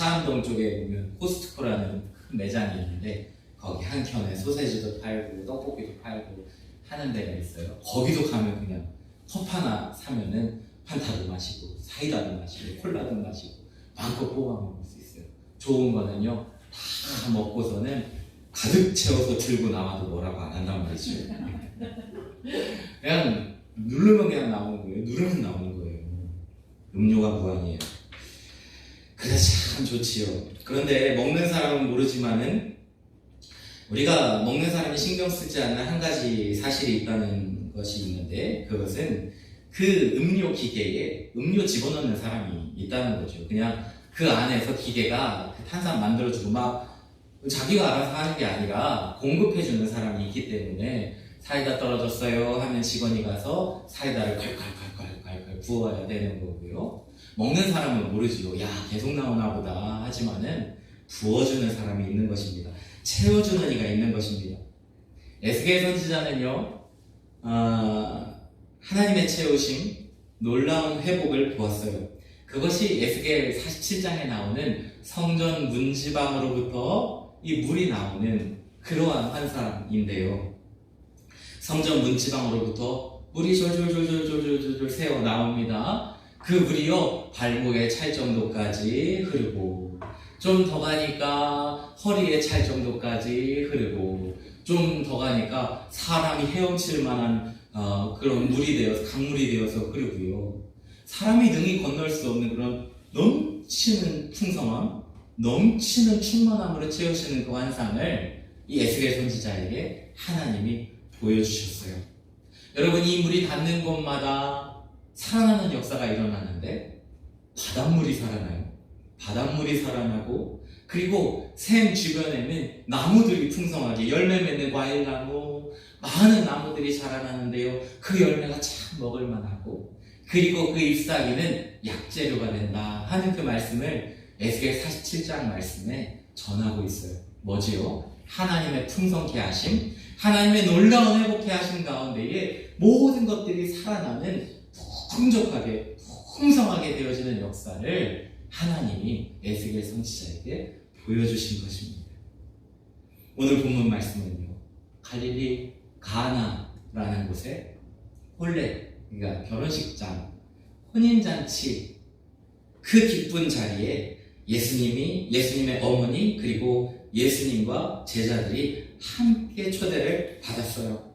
차암동 쪽에 보면 코스트코라는 큰 매장이 있는데 거기 한켠에 소세지도 팔고 떡볶이도 팔고 하는 데가 있어요. 거기도 가면 그냥 컵 하나 사면은 판타도 마시고 사이다도 마시고 콜라도 마시고 마음껏 뽑아 먹을 수 있어요. 좋은 거는요, 다 먹고서는 가득 채워서 들고 나와도 뭐라고 안 한단 말이죠. 그냥 누르면 그냥 나오는 거예요. 누르면 나오는 거예요. 음료가 무한이에요. 그래서 참 좋지요. 그런데 먹는 사람은 모르지만은 우리가 먹는 사람이 신경 쓰지 않는 한 가지 사실이 있다는 것이 있는데, 그것은 그 음료 기계에 음료 집어넣는 사람이 있다는 거죠. 그냥 그 안에서 기계가 그 탄산 만들어주고 막 자기가 알아서 하는 게 아니라 공급해주는 사람이 있기 때문에 사이다 떨어졌어요 하면 직원이 가서 사이다를 콸콸콸콸콸 부어야 되는 거고요. 먹는 사람은 모르지요. 야, 계속 나오나 보다 하지만은 부어주는 사람이 있는 것입니다. 채워주는 이가 있는 것입니다. 에스겔 선지자는요, 하나님의 채우심, 놀라운 회복을 보았어요. 그것이 에스겔 47장에 나오는 성전 문지방으로부터 이 물이 나오는 그러한 환상인데요. 성전 문지방으로부터 물이 졸졸졸졸졸졸 새어 나옵니다. 그 물이요, 발목에 찰 정도까지 흐르고, 좀 더 가니까 허리에 찰 정도까지 흐르고, 좀 더 가니까 사람이 헤엄칠 만한 그런 물이 되어서, 강물이 되어서 흐르고요. 사람이 능히 건널 수 없는 그런 넘치는 풍성함, 넘치는 충만함으로 채우시는 그 환상을 이 에스겔 선지자에게 하나님이 보여주셨어요. 여러분, 이 물이 닿는 곳마다 살아나는 역사가 일어나는데, 바닷물이 살아나요. 바닷물이 살아나고, 그리고 샘 주변에는 나무들이 풍성하게 열매 맺는 과일나무, 많은 나무들이 자라나는데요. 그 열매가 참 먹을만하고, 그리고 그 잎사귀는 약재료가 된다 하는 그 말씀을 에스겔 47장 말씀에 전하고 있어요. 뭐지요? 하나님의 풍성케 하심, 하나님의 놀라운 회복케 하심 가운데에 모든 것들이 살아나는 풍족하게, 풍성하게 되어지는 역사를 하나님이 에스겔 선지자에게 보여주신 것입니다. 오늘 본문 말씀은요, 갈릴리 가나라는 곳에 혼례, 그러니까 결혼식장, 혼인잔치, 그 기쁜 자리에 예수님의 어머니 그리고 예수님과 제자들이 함께 초대를 받았어요.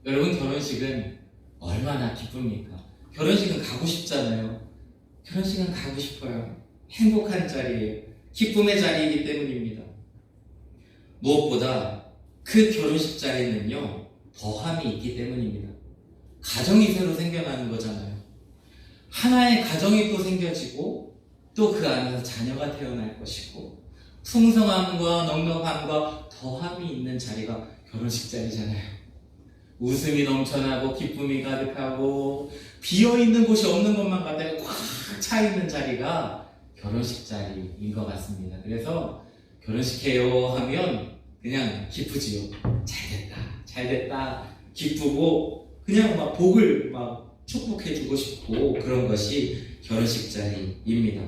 여러분, 결혼식은 얼마나 기쁩니까? 결혼식은 가고 싶잖아요. 결혼식은 가고 싶어요. 행복한 자리예요. 기쁨의 자리이기 때문입니다. 무엇보다 그 결혼식 자리는요, 더함이 있기 때문입니다. 가정이 새로 생겨나는 거잖아요. 하나의 가정이 또 생겨지고, 또 그 안에서 자녀가 태어날 것이고, 풍성함과 넉넉함과 더함이 있는 자리가 결혼식 자리잖아요. 웃음이 넘쳐나고 기쁨이 가득하고 비어있는 곳이 없는 것만 같아요. 꽉 차있는 자리가 결혼식 자리인 것 같습니다. 그래서 결혼식해요 하면 그냥 기쁘지요. 잘됐다 기쁘고, 그냥 막 복을 막 축복해주고 싶고, 그런 것이 결혼식 자리입니다.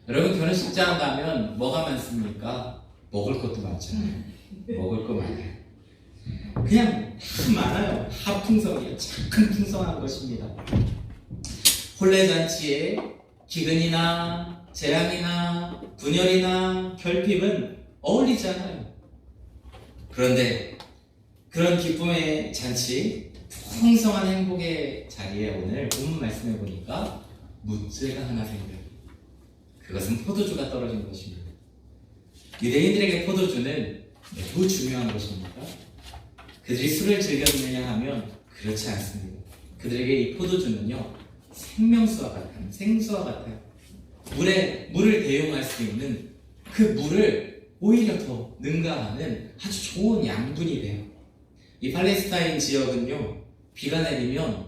여러분, 결혼식장 가면 뭐가 많습니까? 먹을 것도 많잖아요. 먹을 거 많아요. 그냥 다 많아요. 다 풍성해요. 참 풍성한 것입니다. 혼례잔치에 기근이나 재앙이나 분열이나 결핍은 어울리지 않아요. 그런데 그런 기쁨의 잔치, 풍성한 행복의 자리에 오늘 본문 말씀해 보니까 문제가 하나 생겨요. 그것은 포도주가 떨어진 것입니다. 유대인들에게 포도주는 매우 중요한 것입니다. 그들이 술을 즐겼느냐 하면 그렇지 않습니다. 그들에게 이 포도주는요, 생명수와 같아요. 생수와 같아요. 물을 대용할 수 있는 그 물을 오히려 더 능가하는 아주 좋은 양분이 돼요. 이 팔레스타인 지역은요, 비가 내리면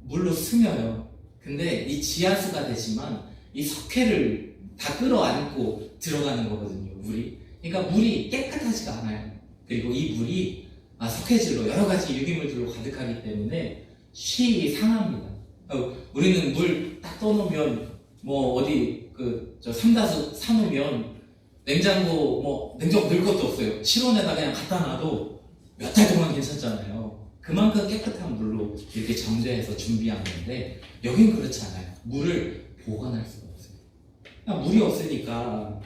물로 스며요. 근데 이 지하수가 되지만 이 석회를 다 끌어안고 들어가는 거거든요, 물이. 그러니까 물이 깨끗하지가 않아요. 그리고 이 물이 석회질로 여러 가지 유기물들로 가득하기 때문에 쉬이 상합니다. 우리는 물 딱 떠놓으면 뭐 어디 그 저 삼다수 사놓으면 냉장고 넣을 것도 없어요. 실온에다 그냥 갖다 놔도 몇 달 동안 괜찮잖아요. 그만큼 깨끗한 물로 이렇게 정제해서 준비한 건데 여긴 그렇지 않아요. 물을 보관할 수가 없어요. 그냥 물이 없으니까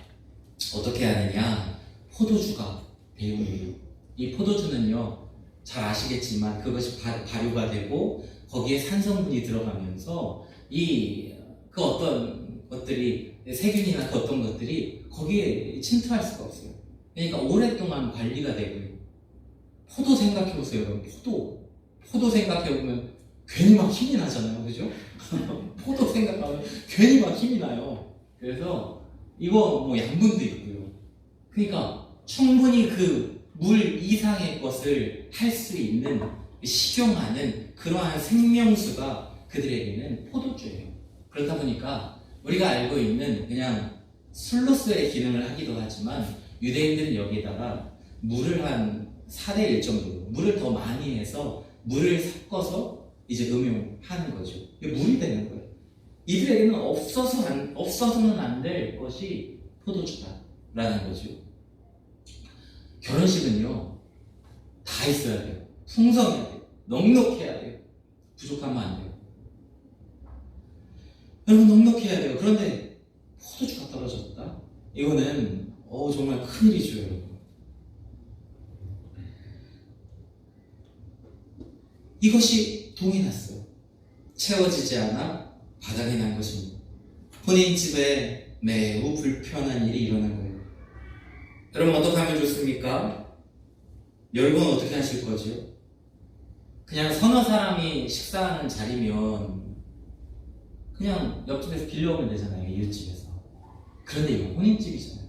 어떻게 하느냐? 포도주가 배용이에요. 이 포도주는요, 잘 아시겠지만 그것이 발효가 되고 거기에 산성분이 들어가면서 그 어떤 것들이 세균이나 그 어떤 것들이 거기에 침투할 수가 없어요. 그러니까 오랫동안 관리가 되고요. 포도 생각해보세요, 여러분. 포도 생각해보면 괜히 막 힘이 나잖아요, 그죠? 포도 생각하면 괜히 막 힘이 나요. 그래서 이거 뭐 양분도 있고요. 그러니까 충분히 그 물 이상의 것을 할 수 있는 식용하는 그러한 생명수가 그들에게는 포도주예요. 그렇다 보니까 우리가 알고 있는 그냥 술로서의 기능을 하기도 하지만 유대인들은 여기에다가 물을 한 4대 1 정도로 물을 더 많이 해서 물을 섞어서 이제 음용하는 거죠. 물이 되는 거예요. 이들에게는 없어서는 안 될 것이 포도주다라는 거죠. 결혼식은요, 다 있어야 돼요. 풍성해야 돼요. 넉넉해야 돼요. 부족하면 안 돼요. 여러분, 넉넉해야 돼요. 그런데 포도주가 떨어졌다? 이거는 정말 큰일이죠, 여러분. 이것이 동이 났어요. 채워지지 않아 바닥이 난 것입니다. 혼인집에 매우 불편한 일이 일어난 거예요. 여러분, 어떻게 하면 좋습니까? 여러분은 어떻게 하실 거죠? 그냥 서너 사람이 식사하는 자리면 그냥 옆집에서 빌려오면 되잖아요, 이웃집에서. 그런데 이거 혼인집이잖아요.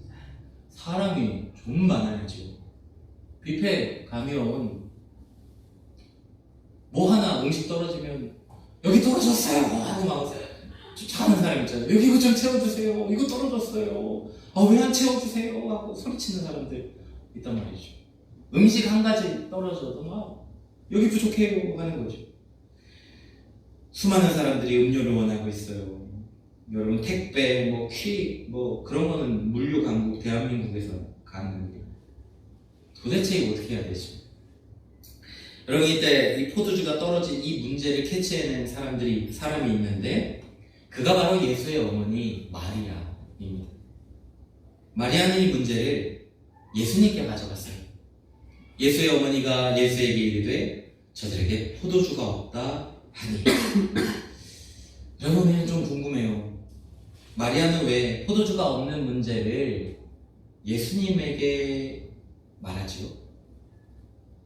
사람이 좀 많아야죠. 뷔페 가면 뭐 하나 음식 떨어지면 여기 떨어졌어요 하고 막 쫓아가는 사람 있잖아요. 여기 이거 좀 채워주세요. 이거 떨어졌어요. 왜 안 채워주세요 하고 소리치는 사람들 있단 말이죠. 음식 한 가지 떨어져도 막 여기 부족해요 하는 거죠. 수많은 사람들이 음료를 원하고 있어요. 여러분, 택배, 퀵, 그런 거는 물류 강국 대한민국에서 가능합니다. 도대체 이거 어떻게 해야 되죠? 여러분, 이때 이 포도주가 떨어진 이 문제를 캐치해낸 사람이 있는데 그가 바로 예수의 어머니 마리아입니다. 마리아는 이 문제를 예수님께 가져갔어요. 예수의 어머니가 예수에게 이르되 저들에게 포도주가 없다 하니 여러분은 좀 궁금해요. 마리아는 왜 포도주가 없는 문제를 예수님에게 말하지요?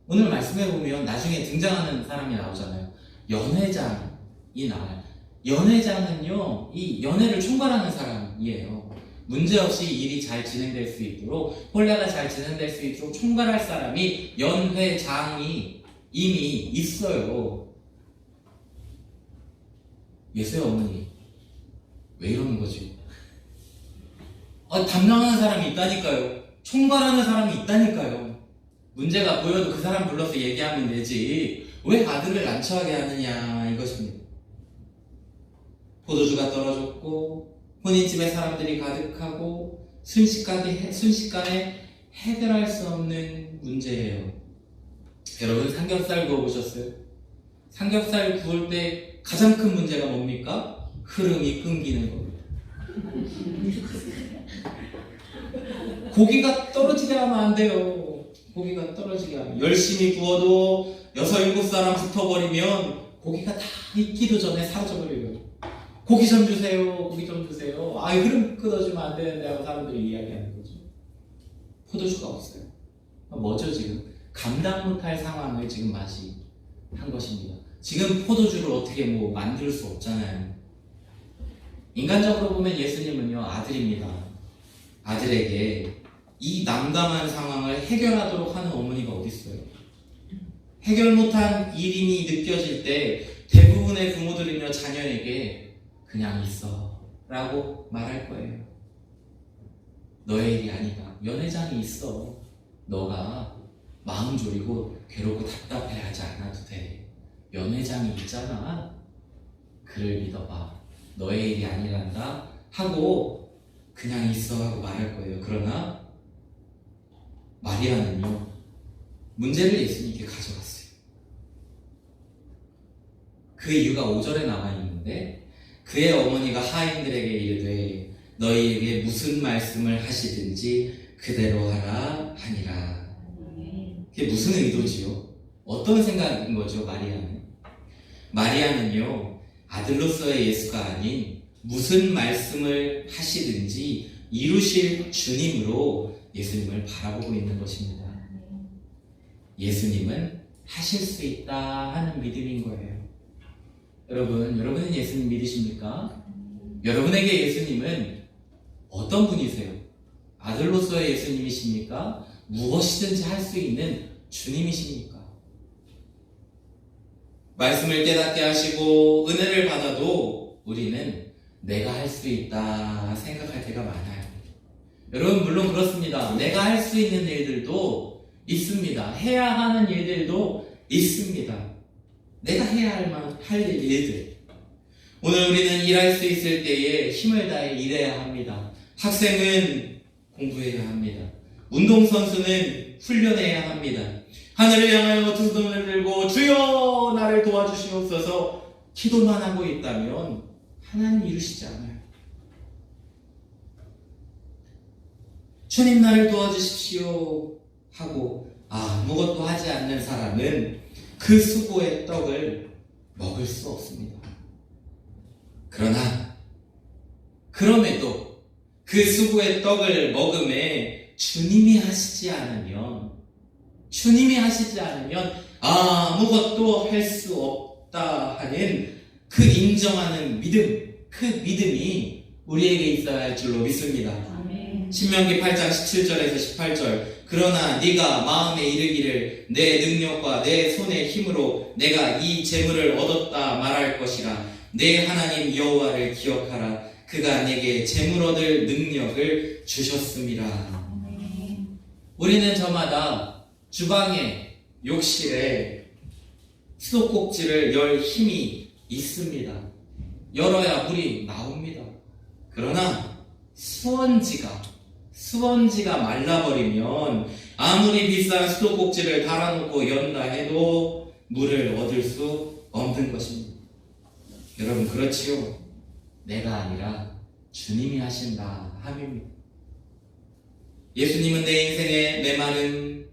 오늘 말씀해 보면 나중에 등장하는 사람이 나오잖아요. 연회장이 나와요. 연회장은요, 이 연회를 총괄하는 사람이에요. 문제없이 일이 잘 진행될 수 있도록, 혼례가 잘 진행될 수 있도록 총괄할 사람이 연회장이 이미 있어요. 예수의 어머니, 왜 이러는 거지? 담당하는 사람이 있다니까요. 총괄하는 사람이 있다니까요. 문제가 보여도 그 사람 불러서 얘기하면 되지 왜 아들을 난처하게 하느냐 이것입니다. 포도주가 떨어졌고 혼인집에 사람들이 가득하고 순식간에 해결할 수 없는 문제예요. 여러분, 삼겹살 구워보셨어요? 삼겹살 구울 때 가장 큰 문제가 뭡니까? 흐름이 끊기는 겁니다. 고기가 떨어지게 하면 안 돼요. 고기가 떨어지게 하면 열심히 구워도 6, 7사람 붙어버리면 고기가 다 익기도 전에 사라져버려요. 고기 좀 주세요. 고기 좀 주세요. 흐름 끊어주면 안 되는데 하고 사람들이 이야기하는 거죠. 포도주가 없어요. 뭐죠 지금? 감당 못할 상황을 지금 맞이한 것입니다. 지금 포도주를 어떻게 만들 수 없잖아요. 인간적으로 보면 예수님은요, 아들입니다. 아들에게 이 난감한 상황을 해결하도록 하는 어머니가 어디 있어요? 해결 못한 일임이 느껴질 때 대부분의 부모들은요, 자녀에게 그냥 있어 라고 말할 거예요. 너의 일이 아니다. 연회장이 있어. 너가 마음 졸이고 괴롭고 답답해하지 않아도 돼. 연회장이 있잖아. 그를 믿어봐. 너의 일이 아니란다 하고 그냥 있어 하고 말할 거예요. 그러나 마리아는요, 문제를 예수님께 가져갔어요. 그 이유가 5절에 나와 있는데, 그의 어머니가 하인들에게 이르되 너희에게 무슨 말씀을 하시든지 그대로 하라 하니라. 그게 무슨 의도지요? 어떤 생각인 거죠, 마리아는? 마리아는요, 아들로서의 예수가 아닌 무슨 말씀을 하시든지 이루실 주님으로 예수님을 바라보고 있는 것입니다. 예수님은 하실 수 있다 하는 믿음인 거예요. 여러분은 예수님 믿으십니까? 여러분에게 예수님은 어떤 분이세요? 아들로서의 예수님이십니까? 무엇이든지 할 수 있는 주님이십니까? 말씀을 깨닫게 하시고 은혜를 받아도 우리는 내가 할 수 있다 생각할 때가 많아요. 여러분, 물론 그렇습니다. 내가 할 수 있는 일들도 있습니다. 해야 하는 일들도 있습니다. 내가 해야 할 일들. 오늘 우리는 일할 수 있을 때에 힘을 다해 일해야 합니다. 학생은 공부해야 합니다. 운동선수는 훈련해야 합니다. 하늘을 향하여 두 손을 들고 주여 나를 도와주시옵소서 기도만 하고 있다면 하나님 이루시지 않아요. 주님 나를 도와주십시오 하고 아무것도 하지 않는 사람은 그 수고의 떡을 먹을 수 없습니다. 그러나 그럼에도 그 수고의 떡을 먹음에 주님이 하시지 않으면 아무것도 할 수 없다 하는 그 인정하는 믿음, 그 믿음이 우리에게 있어야 할 줄로 믿습니다. 신명기 8장 17절에서 18절 그러나 네가 마음에 이르기를 내 능력과 내 손의 힘으로 내가 이 재물을 얻었다 말할 것이라. 내 하나님 여호와를 기억하라. 그가 내게 재물 얻을 능력을 주셨습니다. 우리는 저마다 주방에, 욕실에 수도꼭지를 열 힘이 있습니다. 열어야 물이 나옵니다. 그러나 수원지가 말라버리면 아무리 비싼 수도꼭지를 달아놓고 연다 해도 물을 얻을 수 없는 것입니다. 여러분, 그렇지요? 내가 아니라 주님이 하신다 함입니다. 예수님은 내 인생의 메마른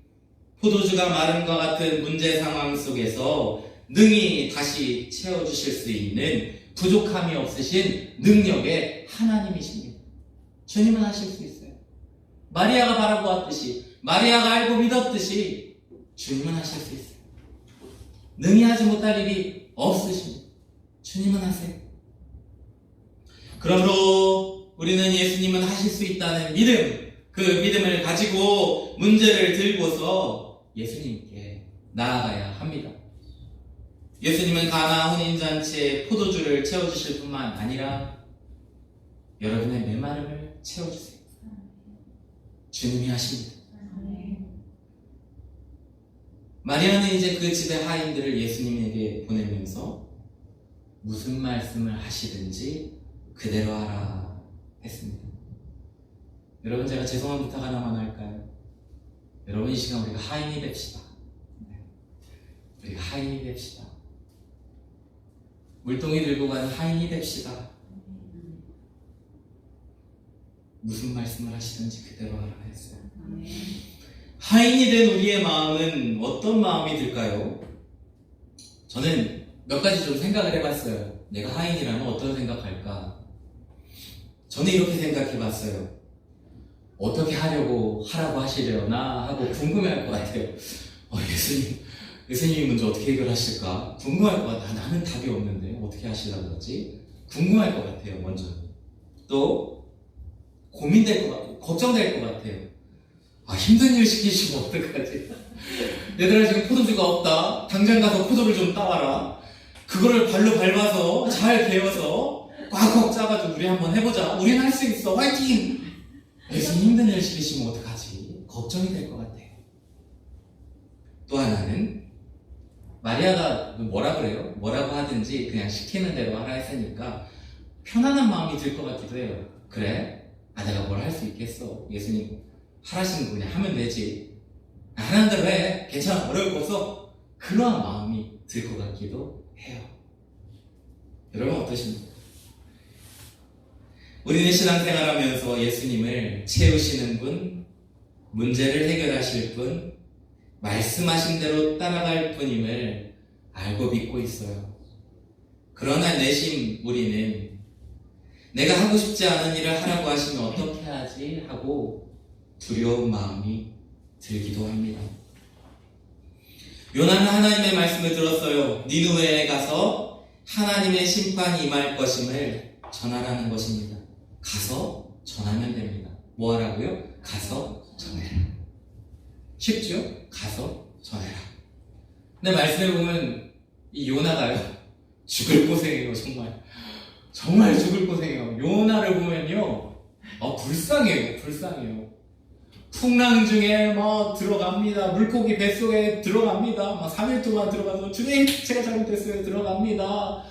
포도주가 마름과 같은 문제 상황 속에서 능히 다시 채워주실 수 있는 부족함이 없으신 능력의 하나님이십니다. 주님은 하실 수 있어요. 마리아가 바라보았듯이, 마리아가 알고 믿었듯이 주님은 하실 수 있어요. 능히 하지 못할 일이 없으십니다. 주님은 하세요. 그러므로 우리는 예수님은 하실 수 있다는 믿음, 그 믿음을 가지고 문제를 들고서 예수님께 나아가야 합니다. 예수님은 가나 혼인잔치에 포도주를 채워주실 뿐만 아니라 여러분의 메마름을 채워주세요. 주님이 하십니다. 마리아는 이제 그 집의 하인들을 예수님에게 보내면서 무슨 말씀을 하시든지 그대로 하라 했습니다. 여러분, 제가 죄송한 부탁 하나만 할까요? 여러분, 이 시간 우리가 하인이 됩시다. 우리가 하인이 됩시다. 물동이 들고 가는 하인이 됩시다. 무슨 말씀을 하시든지 그대로 하라 했어요. 하인이 된 우리의 마음은 어떤 마음이 들까요? 저는 몇 가지 좀 생각을 해봤어요. 내가 하인이라면 어떤 생각할까? 저는 이렇게 생각해봤어요. 어떻게 하라고 하시려나 하고 궁금해할 것 같아요. 예수님이 먼저 어떻게 해결하실까? 궁금할 것 같아요. 나는 답이 없는데 어떻게 하시려고 그러지? 궁금할 것 같아요. 먼저 또 고민될 것 같아요. 걱정될 것 같아요. 힘든 일 시키시면 어떡하지? 얘들아, 지금 포도주가 없다. 당장 가서 포도를 좀 따와라. 그거를 발로 밟아서 잘 개어서 꽉꽉 짜가지고 우리 한번 해보자. 우린 할 수 있어. 화이팅! 예수님 힘든 일 시키시면 어떡하지? 걱정이 될 것 같아요. 또 하나는 마리아가 뭐라 그래요? 뭐라고 하든지 그냥 시키는 대로 하라 했으니까 편안한 마음이 들 것 같기도 해요. 그래? 내가 뭘 할 수 있겠어. 예수님 하라시는 거 그냥 하면 되지. 하는 대로 해. 괜찮아. 어려울 거 없어. 그러한 마음이 들 것 같기도 해요. 여러분 어떠십니까? 우리는 신앙생활하면서 예수님을 채우시는 분, 문제를 해결하실 분, 말씀하신 대로 따라갈 분임을 알고 믿고 있어요. 그러나 내심 우리는 내가 하고 싶지 않은 일을 하라고 하시면 어떻게 하지? 하고 두려운 마음이 들기도 합니다. 요나는 하나님의 말씀을 들었어요. 니느웨에 가서 하나님의 심판이 임할 것임을 전하라는 것입니다. 가서 전하면 됩니다. 뭐 하라고요? 가서 전해라. 쉽죠? 가서 전해라. 근데 말씀해 보면 이 요나가요, 죽을 고생해요. 정말 죽을 고생해요. 요나를 보면요, 불쌍해요. 풍랑 중에 들어갑니다. 물고기 뱃속에 들어갑니다. 3일 동안 들어가서 주님 제가 잘못했어요. 들어갑니다.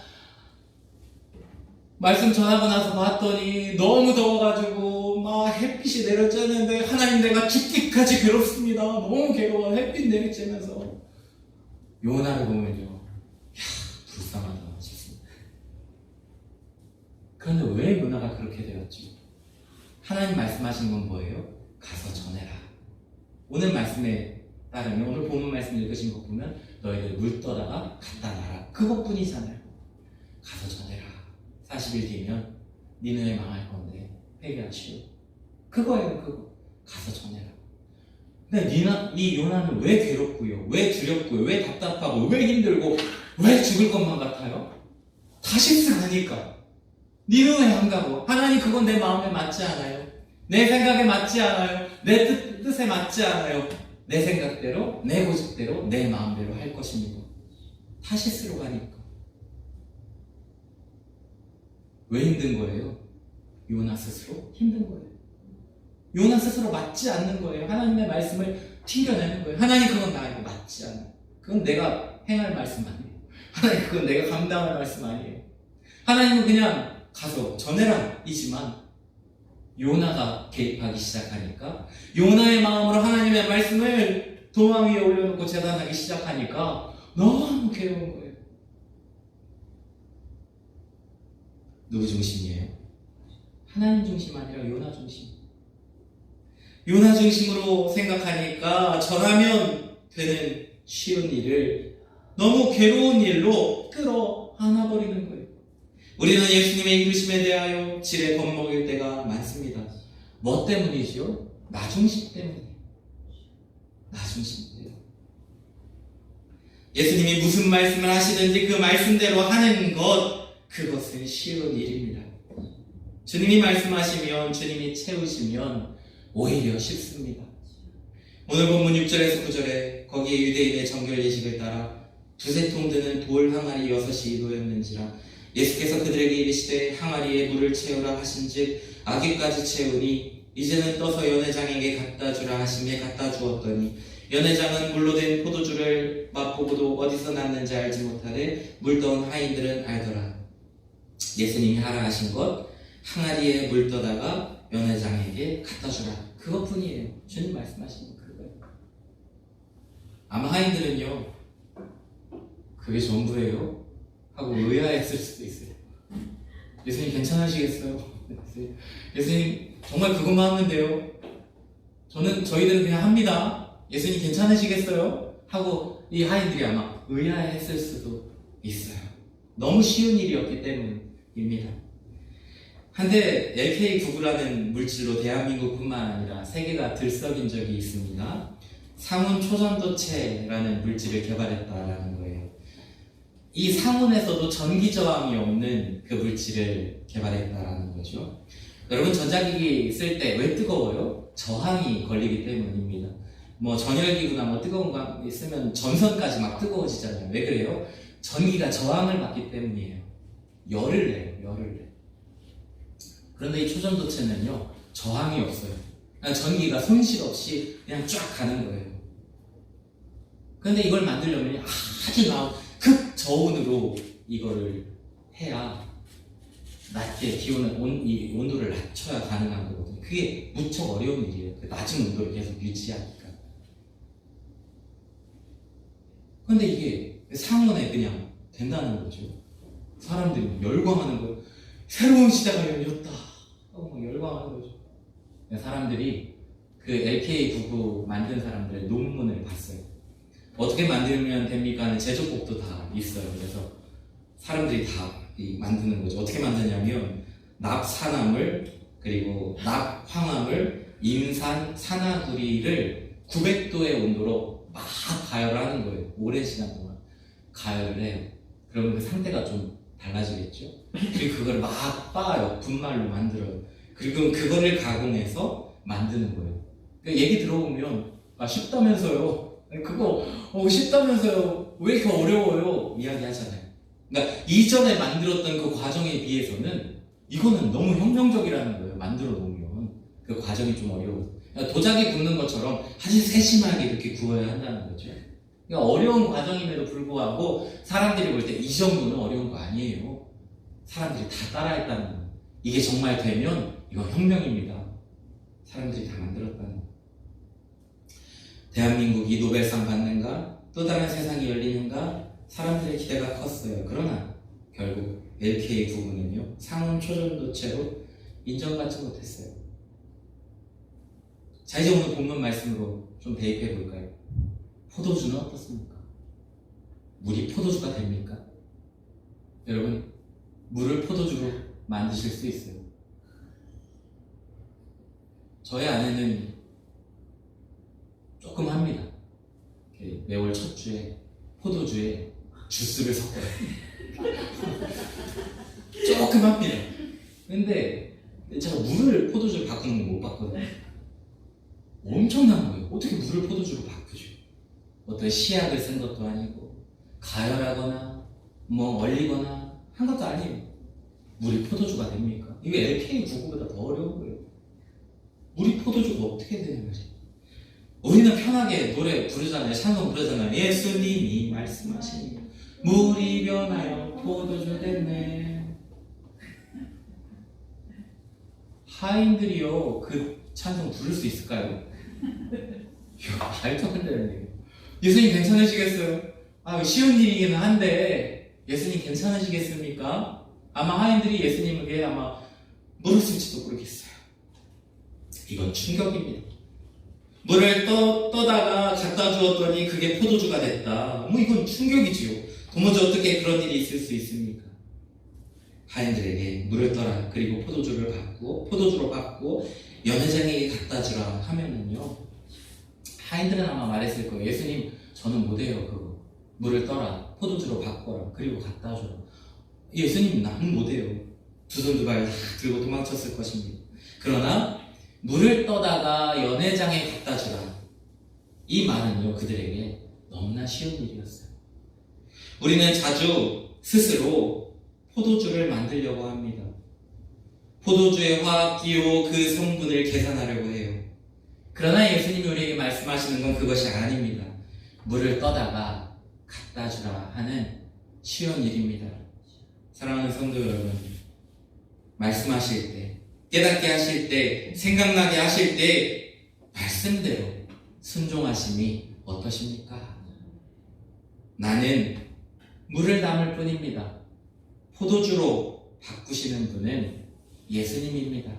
말씀 전하고 나서 봤더니 너무 더워가지고 햇빛이 내려쬐는데 하나님 내가 죽기까지 괴롭습니다. 너무 괴로워. 햇빛 내리쬐면서 요나를 보면요, 불쌍하다 싶습니다. 그런데 왜 요나가 그렇게 되었지? 하나님 말씀하신 건 뭐예요? 가서 전해라. 오늘 말씀에 따르면, 오늘 본문 말씀 읽으신 거 보면 너희들 물 떠다가 갖다 놔라. 그것뿐이잖아요. 가서 전해라. 40일 뒤면 니느웨 망할 건데 회개하시오. 그거예요. 그거. 가서 전해라. 근데 이 요나는 왜 괴롭고요? 왜 두렵고요? 왜 답답하고? 왜 힘들고? 왜 죽을 것만 같아요? 다시스 가니까. 니느웨 안 가고. 하나님 그건 내 마음에 맞지 않아요. 내 생각에 맞지 않아요. 내 뜻에 맞지 않아요. 내 생각대로, 내 고집대로, 내 마음대로 할 것입니다. 타시스로 가니까. 왜 힘든 거예요? 요나 스스로 힘든 거예요. 요나 스스로 맞지 않는 거예요. 하나님의 말씀을 튕겨내는 거예요. 하나님 그건 나에게 맞지 않아요. 그건 내가 행할 말씀 아니에요. 하나님 그건 내가 감당할 말씀 아니에요. 하나님은 그냥 가서 전해라 이지만, 요나가 개입하기 시작하니까, 요나의 마음으로 하나님의 말씀을 도마 위에 올려놓고 재단하기 시작하니까 너무 괴로운 거예요. 누구 중심이에요? 하나님 중심 아니라 요나 중심. 요나 중심으로 생각하니까 저라면 되는 쉬운 일을 너무 괴로운 일로 끌어안아버리는 거예요. 우리는 예수님의 이루심에 대하여 지레 겁먹을 때가 많습니다. 뭐 때문이죠? 나 중심 때문이에요. 나 중심이에요. 예수님이 무슨 말씀을 하시든지 그 말씀대로 하는 것, 그것은 쉬운 일입니다. 주님이 말씀하시면, 주님이 채우시면 오히려 쉽습니다. 오늘 본문 6절에서 9절에 거기에 유대인의 정결 예식을 따라 두세 통 드는 돌 항아리 6이 놓였는지라 예수께서 그들에게 이르시되 항아리에 물을 채우라 하신즉 아귀까지 채우니 이제는 떠서 연회장에게 갖다 주라 하시매 갖다 주었더니 연회장은 물로 된 포도주를 맛보고도 어디서 났는지 알지 못하되 물 떠온 하인들은 알더라. 예수님이 하라 하신 것, 항아리에 물 떠다가 연회장에게 갖다 주라. 그것뿐이에요. 주님 말씀하신 건 그거예요. 아마 하인들은요, 그게 전부예요? 하고 의아했을 수도 있어요. 예수님 괜찮으시겠어요? 예수님 정말 그것만 하면 돼요. 저희들은 그냥 합니다. 예수님 괜찮으시겠어요? 하고 이 하인들이 아마 의아했을 수도 있어요. 너무 쉬운 일이었기 때문입니다. 한때 LK99라는 물질로 대한민국뿐만 아니라 세계가 들썩인 적이 있습니다. 상온 초전도체라는 물질을 개발했다라는 거예요. 이 상온에서도 전기 저항이 없는 그 물질을 개발했다라는 거죠. 여러분, 전자기기 쓸 때 왜 뜨거워요? 저항이 걸리기 때문입니다. 전열기구나 뜨거운 거 있으면 전선까지 막 뜨거워지잖아요. 왜 그래요? 전기가 저항을 받기 때문이에요. 열을 내요. 그런데 이 초전도체는요, 저항이 없어요. 그냥 전기가 손실 없이 그냥 쫙 가는 거예요. 그런데 이걸 만들려면 아주 극저온으로 이거를 해야 낮게 이 온도를 낮춰야 가능한 거거든요. 그게 무척 어려운 일이에요. 그 낮은 온도를 계속 유지하니까. 근데 이게 상온에 그냥 된다는 거죠. 사람들이 열광하는 거예요. 새로운 시대가 열렸다. 막 열광하는 거죠. 사람들이 그 LK99 만든 사람들의 논문을 봤어요. 어떻게 만들면 됩니까 하는 제조법도 다 있어요. 그래서 사람들이 다 만드는 거죠. 어떻게 만드냐면 납산화물 그리고 납황화물 임산 산화구리를 900도의 온도로 막 가열하는 거예요. 오랜 시간 동안 가열을 해요. 그러면 그 상태가 좀 달라지겠죠. 그리고 그걸 막 빻아요. 분말로 만들어요. 그리고 그거를 가공해서 만드는 거예요. 그러니까 얘기 들어보면 쉽다면서요. 그거 쉽다면서요. 왜 이렇게 어려워요? 이야기 하잖아요. 그러니까 이전에 만들었던 그 과정에 비해서는 이거는 너무 혁명적이라는 거예요. 만들어 놓으면 그 과정이 좀 어려워서 그러니까 도자기 굽는 것처럼 아주 세심하게 이렇게 구워야 한다는 거죠. 그러니까 어려운 과정임에도 불구하고 사람들이 볼 때 이 정도는 어려운 거 아니에요. 사람들이 다 따라했다는 거예요. 이게 정말 되면 이거 혁명입니다. 사람들이 다 만들었다는 거예요. 대한민국이 노벨상 받는가? 또 다른 세상이 열리는가? 사람들의 기대가 컸어요. 그러나 결국 LK99는요 상온 초전도체로 인정받지 못했어요. 자, 이제 오늘 본문 말씀으로 좀 대입해 볼까요? 포도주는 어떻습니까? 물이 포도주가 됩니까? 여러분, 물을 포도주로 만드실 수 있어요. 저희 아내는 조금 합니다. 매월 첫 주에 포도주에 주스를 섞어요. 조금 합니다. 근데 제가 물을 포도주로 바꾸는 걸 못 봤거든요. 엄청난 거예요. 어떻게 물을 포도주로 바꾸죠? 어떤 시약을 쓴 것도 아니고 가열하거나 얼리거나 한 것도 아니에요. 물이 포도주가 됩니까? 이게 LK99보다 더 어려운 거예요. 물이 포도주가 어떻게 되는 거지? 우리는 편하게 노래 부르잖아요. 찬송 부르잖아요. 예수님이 말씀하시니 물이 변하여 포도주 됐네. 하인들이요 그 찬송 부를 수 있을까요? 말도 안 되는 얘기예요. 예수님 괜찮으시겠어요? 쉬운 일이기는 한데 예수님 괜찮으시겠습니까? 아마 하인들이 예수님에게 아마 물었을지도 모르겠어요. 이건 충격입니다. 물을 떠다가 갖다 주었더니 그게 포도주가 됐다. 이건 충격이지요. 도무지 어떻게 그런 일이 있을 수 있습니까? 하인들에게 물을 떠라 그리고 포도주로 받고 연회장에게 갖다 주라 하면은요 하인들은 아마 말했을 거예요. 예수님 저는 못해요. 그거 물을 떠라 포도주로 바꿔라 그리고 갖다 줘라. 예수님 나는 못해요. 두 손 두 발 들고 도망쳤을 것입니다. 그러나 물을 떠다가 연회장에 갖다 주라. 이 말은요 그들에게 너무나 쉬운 일이었어요. 우리는 자주 스스로 포도주를 만들려고 합니다. 포도주의 화학기호 그 성분을 계산하려고 해요. 그러나 예수님이 우리에게 말씀하시는 건 그것이 아닙니다. 물을 떠다가 갖다 주라 하는 쉬운 일입니다. 사랑하는 성도 여러분, 말씀하실 때 깨닫게 하실 때, 생각나게 하실 때 말씀대로 순종하심이 어떠십니까? 나는 물을 담을 뿐입니다. 포도주로 바꾸시는 분은 예수님입니다.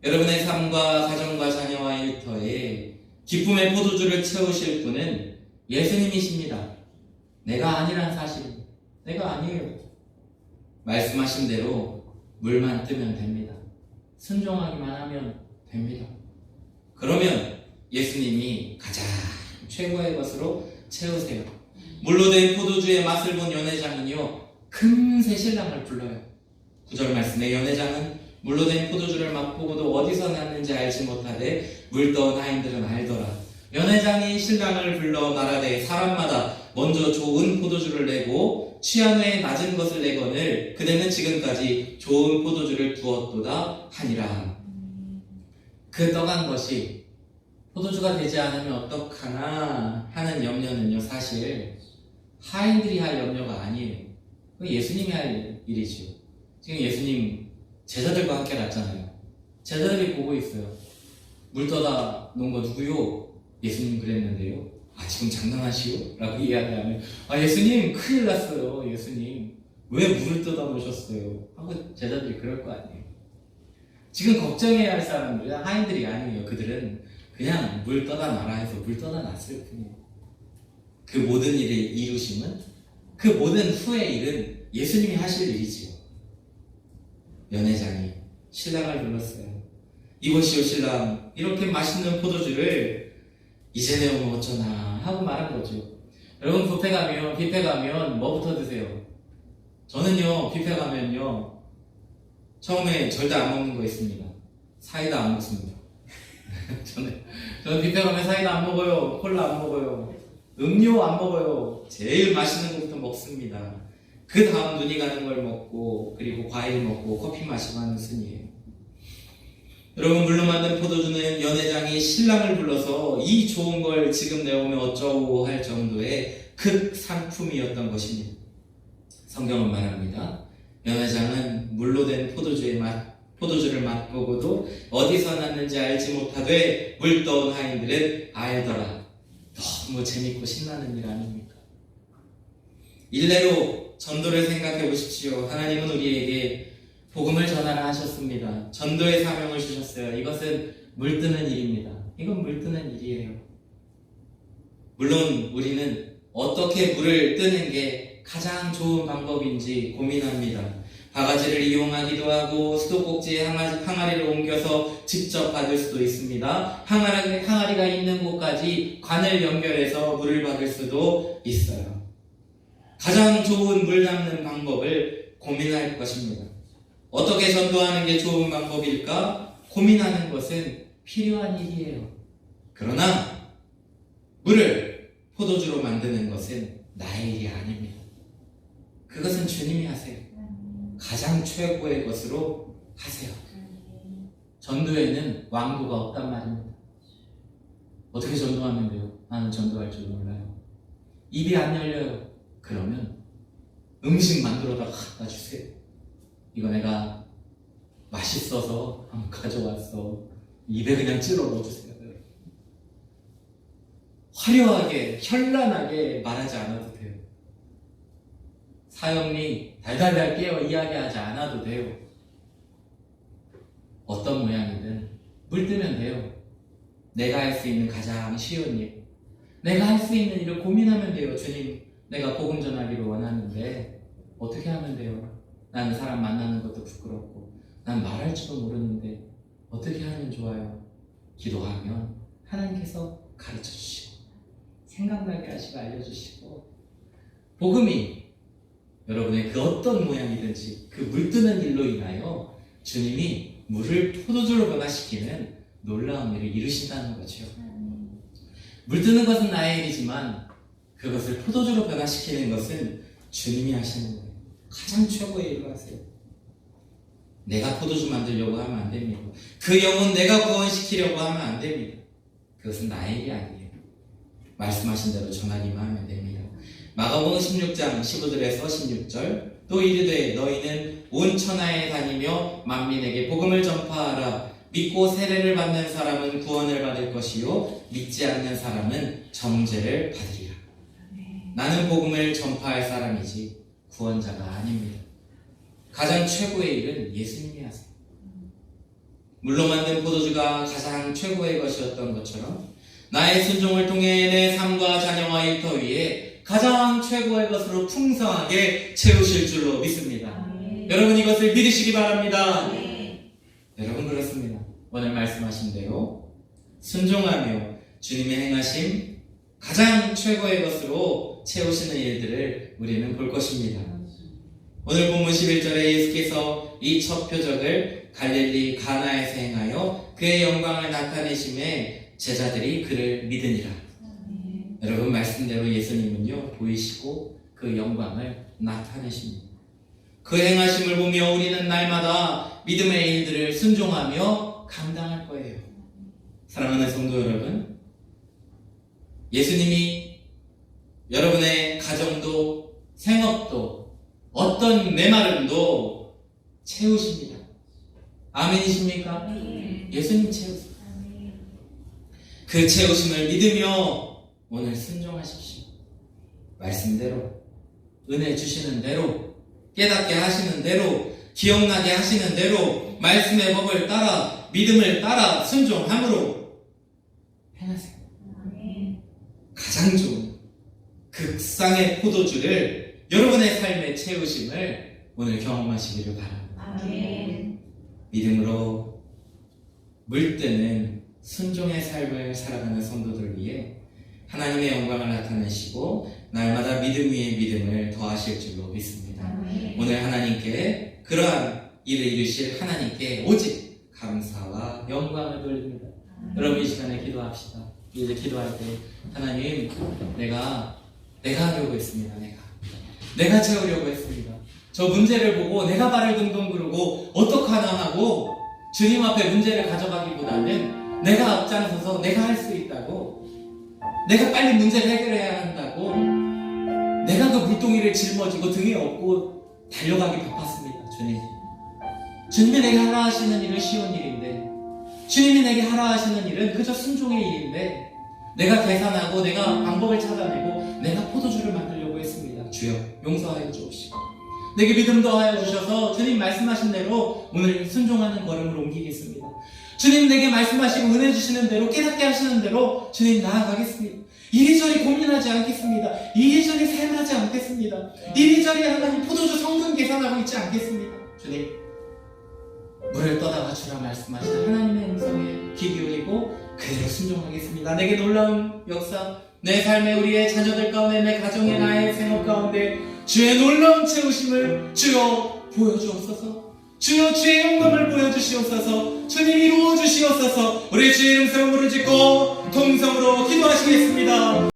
여러분의 삶과 가정과 자녀와 일터에 기쁨의 포도주를 채우실 분은 예수님이십니다. 내가 아니란 사실입니다. 내가 아니에요. 말씀하신 대로 물만 뜨면 됩니다. 순종하기만 하면 됩니다. 그러면 예수님이 가장 최고의 것으로 채우세요. 물로 된 포도주의 맛을 본 연회장은요 금세 신랑을 불러요. 9절 말씀에 연회장은 물로 된 포도주를 맛보고도 어디서 났는지 알지 못하되 물떠온 하인들은 알더라. 연회장이 신랑을 불러 말하되 사람마다 먼저 좋은 포도주를 내고 취한 후에 낮은 것을 내거늘 그대는 지금까지 좋은 포도주를 두었도다 하니라. 그 떠간 것이 포도주가 되지 않으면 어떡하나 하는 염려는요 사실 하인들이 할 염려가 아니에요. 예수님이 할 일이지요. 지금 예수님 제자들과 함께 갔잖아요. 제자들이 보고 있어요. 물 떠다 놓은 거 누구요? 예수님 그랬는데요. 아, 지금 장난하시오? 라고 이야기하면, 아, 예수님 큰일 났어요. 예수님 왜 물을 떠다 놓으셨어요? 하고 제자들이 그럴 거 아니에요. 지금 걱정해야 할 사람들은 하인들이 아니에요. 그들은 그냥 물 떠다 놔라 해서 물 떠다 놨을 뿐이에요. 그 모든 일의 이루심은, 그 모든 후의 일은 예수님이 하실 일이지요. 연회장이 신랑을 불렀어요. 이보시오 신랑, 이렇게 맛있는 포도주를 이제 내오면 어쩌나 하고 말한 거죠. 여러분 뷔페 가면 뭐부터 드세요? 저는요 뷔페 가면요 처음에 절대 안 먹는 거 있습니다. 사이다 안 먹습니다. 저는 뷔페 가면 사이다 안 먹어요. 콜라 안 먹어요. 음료 안 먹어요. 제일 맛있는 것부터 먹습니다. 그 다음 눈이 가는 걸 먹고, 그리고 과일 먹고 커피 마시고 하는 순이에요. 여러분, 물로 만든 포도주는 연회장이 신랑을 불러서 이 좋은 걸 지금 내오면 어쩌고 할 정도의 극상품이었던 것입니다. 성경은 말합니다. 연회장은 물로 된 포도주를 맛보고도 어디서 났는지 알지 못하되 물 떠온 하인들은 알더라. 너무 재밌고 신나는 일 아닙니까? 일례로 전도를 생각해 보십시오. 하나님은 우리에게 복음을 전하라 하셨습니다. 전도의 사명을 주셨어요. 이것은 물 뜨는 일입니다. 이건 물 뜨는 일이에요. 물론 우리는 어떻게 물을 뜨는 게 가장 좋은 방법인지 고민합니다. 바가지를 이용하기도 하고 수도꼭지에 항아리를 옮겨서 직접 받을 수도 있습니다. 항아리가 있는 곳까지 관을 연결해서 물을 받을 수도 있어요. 가장 좋은 물 담는 방법을 고민할 것입니다. 어떻게 전도하는 게 좋은 방법일까? 고민하는 것은 필요한 일이에요. 그러나 물을 포도주로 만드는 것은 나의 일이 아닙니다. 그것은 주님이 하세요. 가장 최고의 것으로 하세요. 전도에는 왕도가 없단 말입니다. 어떻게 전도하면 돼요? 나는 전도할 줄 몰라요. 입이 안 열려요. 그러면 음식 만들어다 갖다 주세요. 이거 내가 맛있어서 한번 가져왔어. 입에 그냥 찔러 넣어주세요. 화려하게 현란하게 말하지 않아도 돼요. 사형리 달달달 깨어 이야기하지 않아도 돼요. 어떤 모양이든 물 뜨면 돼요. 내가 할 수 있는 가장 쉬운 일, 내가 할 수 있는 일을 고민하면 돼요. 주님, 내가 복음 전하기를 원하는데 어떻게 하면 돼요? 나는 사람 만나는 것도 부끄럽고 난 말할 줄도 모르는데 어떻게 하면 좋아요? 기도하면 하나님께서 가르쳐 주시고 생각나게 하시고 알려주시고, 복음이 여러분의 그 어떤 모양이든지 그 물뜨는 일로 인하여 주님이 물을 포도주로 변화시키는 놀라운 일을 이루신다는 거죠. 물뜨는 것은 나의 일이지만 그것을 포도주로 변화시키는 것은 주님이 하시는 거예요. 가장 최고의 일을 하세요. 내가 포도주 만들려고 하면 안 됩니다. 그 영혼 내가 구원시키려고 하면 안 됩니다. 그것은 나의 일이 아니에요. 말씀하신 대로 전하기만 하면 됩니다. 마가복음 16장 15절에서 16절, 또 이르되 너희는 온 천하에 다니며 만민에게 복음을 전파하라. 믿고 세례를 받는 사람은 구원을 받을 것이요 믿지 않는 사람은 정죄를 받으리라. 나는 복음을 전파할 사람이지 구원자가 아닙니다. 가장 최고의 일은 예수님이 하세요. 물로 만든 포도주가 가장 최고의 것이었던 것처럼 나의 순종을 통해 내 삶과 자녀와 일터 위에 가장 최고의 것으로 풍성하게 채우실 줄로 믿습니다. 여러분 이것을 믿으시기 바랍니다. 여러분 그렇습니다. 오늘 말씀하신 대로 순종하며 주님의 행하심 가장 최고의 것으로 채우시는 일들을 우리는 볼 것입니다. 오늘 본문 11절에 예수께서 이 첫 표적을 갈릴리 가나에서 행하여 그의 영광을 나타내심에 제자들이 그를 믿으니라. 여러분 말씀대로 예수님은요 보이시고 그 영광을 나타내십니다. 그 행하심을 보며 우리는 날마다 믿음의 일들을 순종하며 감당할 거예요. 사랑하는 성도 여러분, 예수님이 여러분의 가정도 생업도 어떤 메마름도 아멘이십니까? 예수님 채우세요. 그 채우심을 믿으며 오늘 순종하십시오. 말씀대로, 은혜 주시는 대로, 깨닫게 하시는 대로, 기억나게 하시는 대로 말씀의 법을 따라, 믿음을 따라 순종함으로 행하세요. 가장 좋은 극상의 포도주를 여러분의 삶의 채우심을 오늘 경험하시기를 바랍니다. 믿음으로 물드는 순종의 삶을 살아가는 성도들 위해 하나님의 영광을 나타내시고 날마다 믿음 위에 믿음을 더하실 줄로 믿습니다. 오늘 하나님께 그러한 일을 이루실 하나님께 오직 감사와 영광을 돌립니다. 여러분 이 시간에 기도합시다. 이제 기도할 때 하나님, 내가 하려고 했습니다. 내가 채우려고 했습니다. 저 문제를 보고 내가 발을 동동 구르고 어떡하나 하고 주님 앞에 문제를 가져가기보다는 내가 앞장서서 내가 할 수 있다고, 내가 빨리 문제를 해결해야 한다고, 내가 그 물동이를 짊어지고 등에 업고 달려가기 바빴습니다. 주님이 내게 하라 하시는 일은 쉬운 일인데, 주님이 내게 하라 하시는 일은 그저 순종의 일인데, 내가 계산하고 내가 방법을 찾아내고 내가 포도주를 만들려고 했습니다. 주여 용서하여 주옵시고 내게 믿음 더하여 주셔서 주님 말씀하신 대로 오늘 순종하는 걸음을 옮기겠습니다. 주님 내게 말씀하시고 은혜 주시는 대로, 깨닫게 하시는 대로 주님 나아가겠습니다. 이리저리 고민하지 않겠습니다. 이리저리 삶하지 않겠습니다. 이리저리 하나님 포도주 성분 계산하고 있지 않겠습니다. 주님, 물을 떠다가 주라 말씀하시는 하나님의 음성에 귀 기울이고 그대로 순종하겠습니다. 내게 놀라운 역사, 내 삶에 우리의 자녀들 가운데, 내 가정의 나의 생업 가운데 주의 놀라운 채우심을 주여 보여주옵소서. 주여 주의 영광을 보여주시옵소서. 주님 이루어 주시옵소서. 우리 주의 이름 세움으로 짓고 통성으로 기도하시겠습니다.